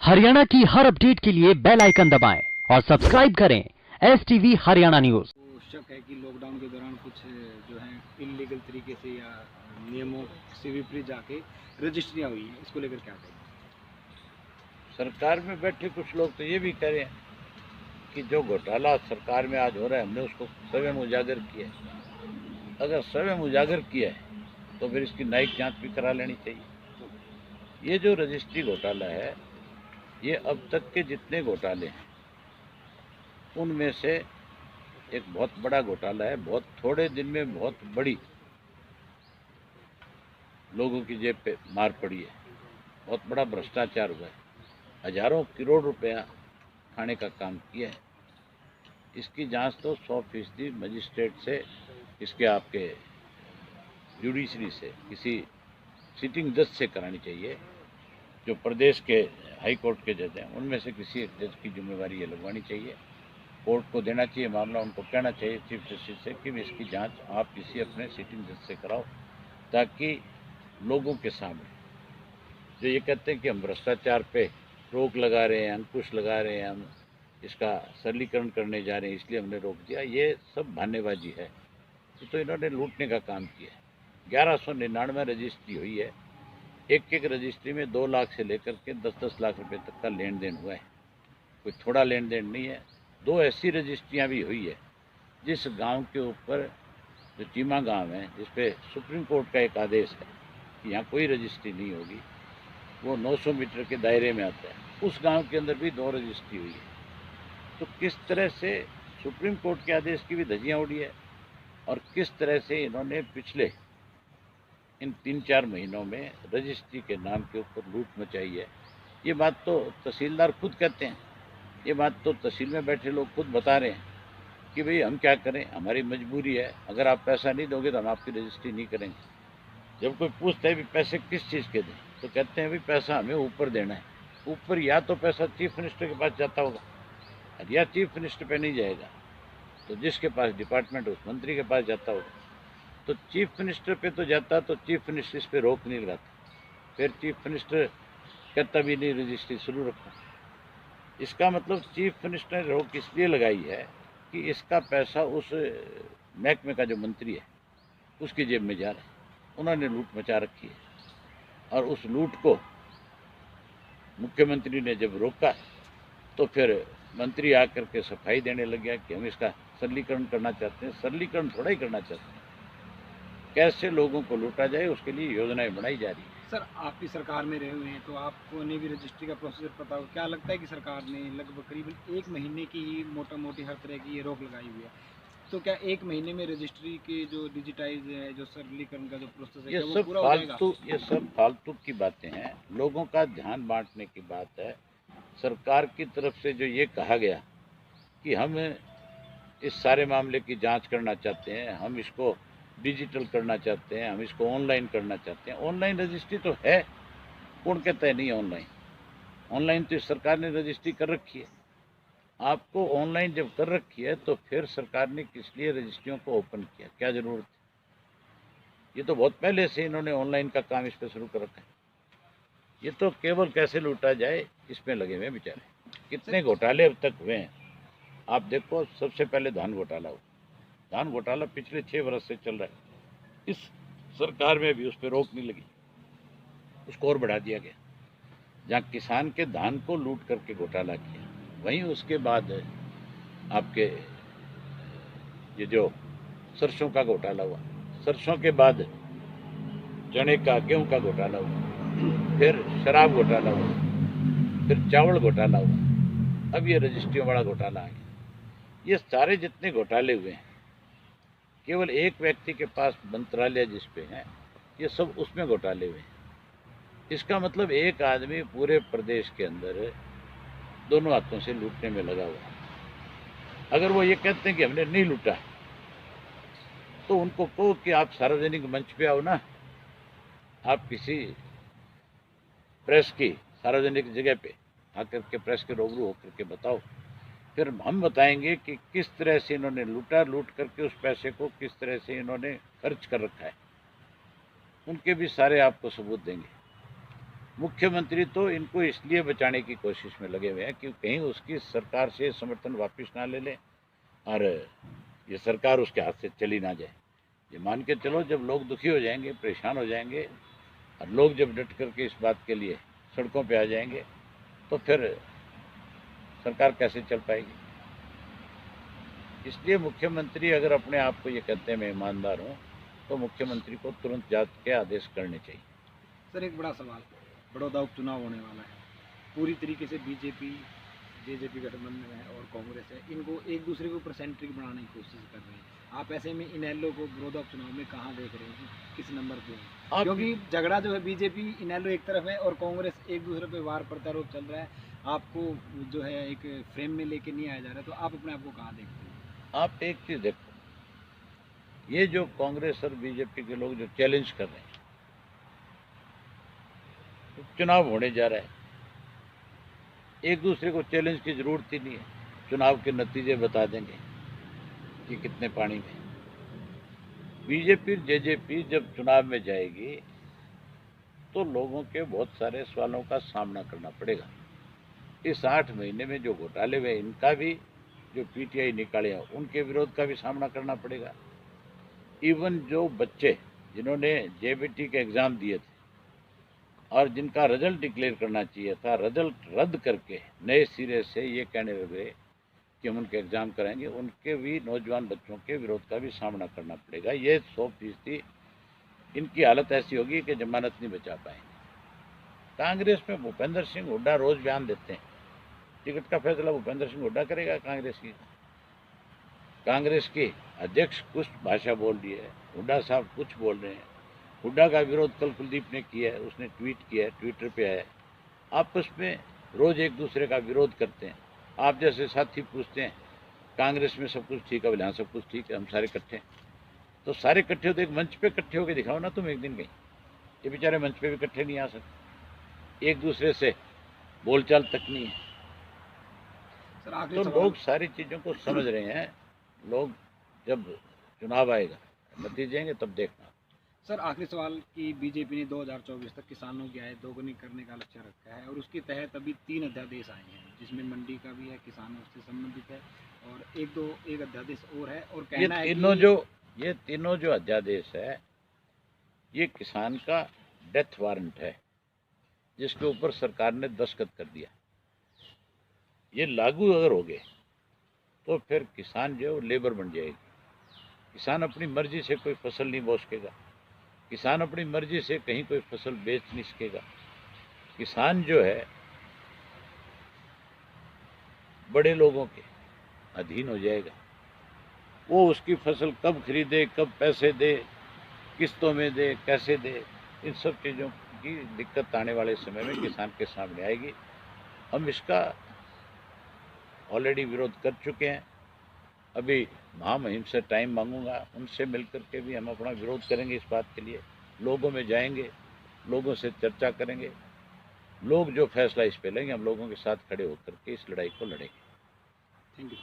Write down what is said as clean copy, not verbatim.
हरियाणा की हर अपडेट के लिए बेल आइकन दबाएं और सब्सक्राइब करें STV हरियाणा न्यूज। तो शक है कि लॉकडाउन के दौरान कुछ जो है इलीगल तरीके से या नियमों से विपरीत जाके रजिस्ट्रियाँ हुई हैं, इसको लेकर क्या कहेंगे? सरकार में बैठे कुछ लोग तो ये भी कह रहे हैं कि जो घोटाला सरकार में आज हो रहा है हमने उसको स्वयं उजागर किया है। अगर स्वयं उजागर किया है तो फिर इसकी न्यायिक जांच भी करा लेनी चाहिए। ये जो रजिस्ट्री घोटाला है, ये अब तक के जितने घोटाले हैं उनमें से एक बहुत बड़ा घोटाला है। बहुत थोड़े दिन में बहुत बड़ी लोगों की जेब पे मार पड़ी है, बहुत बड़ा भ्रष्टाचार हुआ है, हजारों करोड़ रुपया खाने का काम किया है। इसकी जांच तो 100% मजिस्ट्रेट से, इसके आपके जुडिशरी से, किसी सिटिंग जज से करानी चाहिए। जो प्रदेश के हाई कोर्ट के जज हैं उनमें से किसी एक जज की जिम्मेवारी ये लगवानी चाहिए। कोर्ट को देना चाहिए मामला, उनको कहना चाहिए चीफ जस्टिस से कि इसकी जांच आप किसी अपने सिटिंग जज से कराओ, ताकि लोगों के सामने जो ये कहते हैं कि हम भ्रष्टाचार पे रोक लगा रहे हैं, अंकुश लगा रहे हैं, हम इसका सरलीकरण करने जा रहे हैं इसलिए हमने रोक दिया, ये सब बहानेबाजी है। तो इन्होंने लूटने का काम किया है। 1199 रजिस्ट्री हुई है, एक एक रजिस्ट्री में 2 लाख से लेकर के 10-10 लाख रुपए तक का लेन देन हुआ है, कोई थोड़ा लेन देन नहीं है। 2 ऐसी रजिस्ट्रियाँ भी हुई है जिस गांव के ऊपर, जो चीमा गांव है, जिस पे सुप्रीम कोर्ट का एक आदेश है कि यहाँ कोई रजिस्ट्री नहीं होगी, वो 900 मीटर के दायरे में आता है, उस गांव के अंदर भी 2 रजिस्ट्री हुई है। तो किस तरह से सुप्रीम कोर्ट के आदेश की भी धज्जियाँ उड़ी है और किस तरह से इन्होंने पिछले इन 3-4 महीनों में रजिस्ट्री के नाम के ऊपर लूट मचाई है। ये बात तो तहसीलदार खुद कहते हैं, ये बात तो तहसील में बैठे लोग खुद बता रहे हैं कि भाई हम क्या करें, हमारी मजबूरी है, अगर आप पैसा नहीं दोगे तो हम आपकी रजिस्ट्री नहीं करेंगे। जब कोई पूछता है भी पैसे किस चीज़ के दें, तो कहते हैं भाई पैसा हमें ऊपर देना है। ऊपर या तो पैसा चीफ मिनिस्टर के पास जाता होगा, या चीफ मिनिस्टर पे नहीं जाएगा तो जिसके पास डिपार्टमेंट उस मंत्री के पास जाता होगा। तो चीफ मिनिस्टर पे तो जाता, तो चीफ मिनिस्टर इस पर रोक नहीं लगाता, फिर चीफ मिनिस्टर कहता भी नहीं रजिस्ट्री शुरू रखो। इसका मतलब चीफ मिनिस्टर ने रोक इसलिए लगाई है कि इसका पैसा उस महकमे का जो मंत्री है उसकी जेब में जा रहा है। उन्होंने लूट मचा रखी है और उस लूट को मुख्यमंत्री ने जब रोका तो फिर मंत्री आकर के सफाई देने लग गया कि हम इसका सरलीकरण करना चाहते हैं। सरलीकरण थोड़ा ही करना चाहते हैं, कैसे लोगों को लूटा जाए उसके लिए योजनाएं बनाई जा रही है। सर, आपकी सरकार में रहे हुए हैं तो आपको ने भी रजिस्ट्री का प्रोसीजर पता हो। क्या लगता है कि सरकार ने लगभग करीबन 1 महीने की ही मोटा मोटी हर तरह की ये रोक लगाई हुई है, तो क्या 1 महीने में रजिस्ट्री के जो डिजिटाइज है, जो सरलीकरण का जो प्रोसेस है, वो पूरा हो जाएगा? ये सब फालतू की बातें हैं, लोगों का ध्यान बांटने की बात है। सरकार की तरफ से जो ये कहा गया कि हम इस सारे मामले की जांच करना चाहते हैं, हम इसको डिजिटल करना चाहते हैं, हम इसको ऑनलाइन करना चाहते हैं। ऑनलाइन रजिस्ट्री तो है, कौन कहता है नहीं ऑनलाइन? ऑनलाइन तो सरकार ने रजिस्ट्री कर रखी है। आपको ऑनलाइन जब कर रखी है तो फिर सरकार ने किस लिए रजिस्ट्रियों को ओपन किया, क्या जरूरत है? ये तो बहुत पहले से इन्होंने ऑनलाइन का काम इस पर शुरू कर रखा है। ये तो केवल कैसे लूटा जाए इसमें लगे हुए बेचारे। कितने घोटाले अब तक हुए हैं आप देखो। सबसे पहले धान घोटाला हुआ, धान घोटाला पिछले 6 वर्ष से चल रहा है। इस सरकार में भी उस पर रोक नहीं लगी, उसको और बढ़ा दिया गया। जहाँ किसान के धान को लूट करके घोटाला किया, वहीं उसके बाद आपके ये जो सरसों का घोटाला हुआ, सरसों के बाद चने का, गेहूं का घोटाला हुआ, फिर शराब घोटाला हुआ, फिर चावल घोटाला हुआ, अब ये रजिस्ट्रियों वाला घोटाला आ गया। ये सारे जितने घोटाले हुए हैं, केवल एक व्यक्ति के पास मंत्रालय जिस पे है, ये सब उसमें घोटाले हुए हैं। इसका मतलब एक आदमी पूरे प्रदेश के अंदर दोनों हाथों से लूटने में लगा हुआ है। अगर वो ये कहते हैं कि हमने नहीं लूटा, तो उनको कहो कि आप सार्वजनिक मंच पे आओ ना, आप किसी प्रेस की सार्वजनिक जगह पे आकर के प्रेस के रूबरू होकर के बताओ, फिर हम बताएंगे कि किस तरह से इन्होंने लूटा, लूट करके उस पैसे को किस तरह से इन्होंने खर्च कर रखा है। उनके भी सारे आपको सबूत देंगे। मुख्यमंत्री तो इनको इसलिए बचाने की कोशिश में लगे हुए हैं कि कहीं उसकी सरकार से समर्थन वापस ना ले लें और ये सरकार उसके हाथ से चली ना जाए। ये मान के चलो, जब लोग दुखी हो जाएंगे, परेशान हो जाएंगे और लोग जब डट करके इस बात के लिए सड़कों पे आ जाएंगे तो फिर सरकार कैसे चल पाएगी। इसलिए मुख्यमंत्री अगर अपने आप को ये कहते हैं मैं ईमानदार हूँ, तो मुख्यमंत्री को तुरंत जांच के आदेश करने चाहिए। सर एक बड़ा सवाल, बड़ौदा उपचुनाव होने वाला है, पूरी तरीके से बीजेपी जेजेपी गठबंधन है और कांग्रेस है, इनको एक दूसरे के ऊपर सेंट्रिक बनाने की कोशिश कर रहे हैं। आप ऐसे में इनेलो को बड़ौदा उपचुनाव में कहाँ देख रहे हैं, किस नंबर पे है? क्योंकि झगड़ा जो है बीजेपी इनेलो एक तरफ है और कांग्रेस एक दूसरे पे वार प्रत्यारोप चल रहा है, आपको जो है एक फ्रेम में लेके नहीं आया जा रहा है, तो आप अपने आप को कहाँ देखते हैं? आप एक चीज देखो, ये जो कांग्रेस और बीजेपी के लोग जो चैलेंज कर रहे हैं, चुनाव होने जा रहा है, एक दूसरे को चैलेंज की जरूरत ही नहीं है, चुनाव के नतीजे बता देंगे कि कितने पानी में। बीजेपी जेजेपी जब चुनाव में जाएगी तो लोगों के बहुत सारे सवालों का सामना करना पड़ेगा। इस 8 महीने में जो घोटाले हुए इनका भी, जो पीटीआई निकाले उनके विरोध का भी सामना करना पड़ेगा। इवन जो बच्चे जिन्होंने जेबीटी के एग्ज़ाम दिए थे और जिनका रिजल्ट डिक्लेयर करना चाहिए था, रिजल्ट रद्द करके नए सिरे से ये कहने लगे कि हम उनके एग्ज़ाम कराएंगे, उनके भी नौजवान बच्चों के विरोध का भी सामना करना पड़ेगा। ये 100% इनकी हालत ऐसी होगी कि जमानत नहीं बचा पाएंगे। कांग्रेस में भूपेंद्र सिंह हुड्डा रोज बयान देते हैं, टिकट का फैसला भूपेंद्र सिंह हुड्डा करेगा कांग्रेस की अध्यक्ष कुछ भाषा बोल रही है, हुड्डा साहब कुछ बोल रहे हैं। हुड्डा का विरोध कल कुलदीप ने किया है, उसने ट्वीट किया है, ट्विटर पे आया। आपस में रोज एक दूसरे का विरोध करते हैं। आप जैसे साथी पूछते हैं कांग्रेस में सब कुछ ठीक है, बोले हाँ सब कुछ ठीक है, हम सारे इकट्ठे हैं। तो सारे इकट्ठे हो तो एक मंच पे इकट्ठे होकर दिखाओ ना तुम एक दिन कहीं। ये बेचारे मंच पे भी इकट्ठे नहीं आ सकते, एक दूसरे से बोलचाल तक नहीं है। तो लोग सारी चीज़ों को समझ रहे हैं। लोग जब चुनाव आएगा, नतीजे आएंगे, तब देखना। सर आखिरी सवाल कि बीजेपी ने 2024 तक किसानों की आय दोगुनी करने का लक्ष्य रखा है और उसके तहत अभी 3 अध्यादेश आए हैं, जिसमें मंडी का भी है, किसानों से संबंधित है और एक अध्यादेश और है। और कहना है ये तीनों जो अध्यादेश है, ये किसान का डेथ वारंट है, जिसके ऊपर सरकार ने दस्तखत कर दिया। ये लागू अगर हो गए तो फिर किसान जो है वो लेबर बन जाएगी। किसान अपनी मर्जी से कोई फसल नहीं बो सकेगा, किसान अपनी मर्जी से कहीं कोई फसल बेच नहीं सकेगा। किसान जो है बड़े लोगों के अधीन हो जाएगा। वो उसकी फसल कब खरीदे, कब पैसे दे, किस्तों में दे, कैसे दे, इन सब चीज़ों की दिक्कत आने वाले समय में किसान के सामने आएगी। हम इसका ऑलरेडी विरोध कर चुके हैं। अभी महामहिम से टाइम मांगूंगा, उनसे मिलकर के भी हम अपना विरोध करेंगे इस बात के लिए। लोगों में जाएंगे, लोगों से चर्चा करेंगे, लोग जो फैसला इस पे लेंगे हम लोगों के साथ खड़े होकर के इस लड़ाई को लड़ेंगे। Thank you.